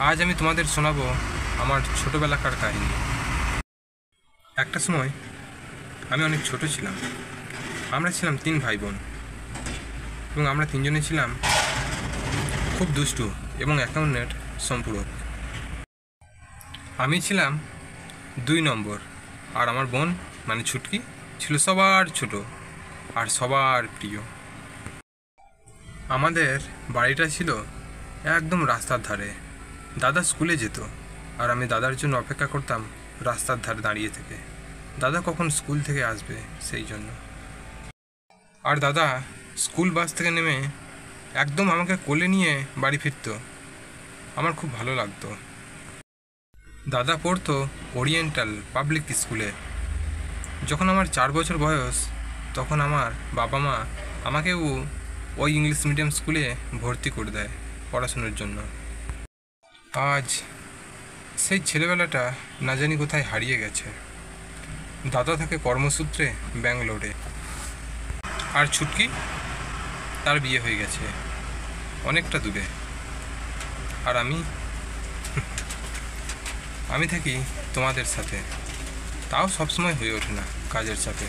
আজ আমি তোমাদের শোনাবো আমার ছোটোবেলাকার কাহিনী। একটা সময় আমি অনেক ছোট ছিলাম। আমরা ছিলাম 3 ভাই বোন এবং আমরা 3জনে ছিলাম খুব দুষ্টু এবং একে অন্যের সম্পূরক। আমি ছিলাম 2 নম্বর আর আমার বোন মানে ছুটকি ছিল সবার ছোট আর সবার প্রিয়। আমাদের বাড়িটা ছিল একদম রাস্তার ধারে। দাদা স্কুলে যেত আর আমি দাদার জন্য অপেক্ষা করতাম রাস্তার ধারে দাঁড়িয়ে থেকে, দাদা কখন স্কুল থেকে আসবে সেই জন্য। আর দাদা স্কুল বাস থেকে নেমে একদম আমাকে কোলে নিয়ে বাড়ি ফিরত। আমার খুব ভালো লাগতো। দাদা পড়তো ওরিয়েন্টাল পাবলিক স্কুলে। যখন আমার 4 বছর বয়স তখন আমার বাবা মা আমাকেও ওই ইংলিশ মিডিয়াম স্কুলে ভর্তি করে দেয় পড়াশোনার জন্য। আজ সেই ছেলেবেলাটা না জানি কোথায় হারিয়ে গেছে। দাদা থাকে কর্মসূত্রে ব্যাঙ্গালোরে, আর ছুটকি তার বিয়ে হয়ে গেছে অনেকটা দূরে। আর আমি থাকি তোমাদের সাথে, তাও সবসময় হয়ে ওঠে না কাজের চাপে।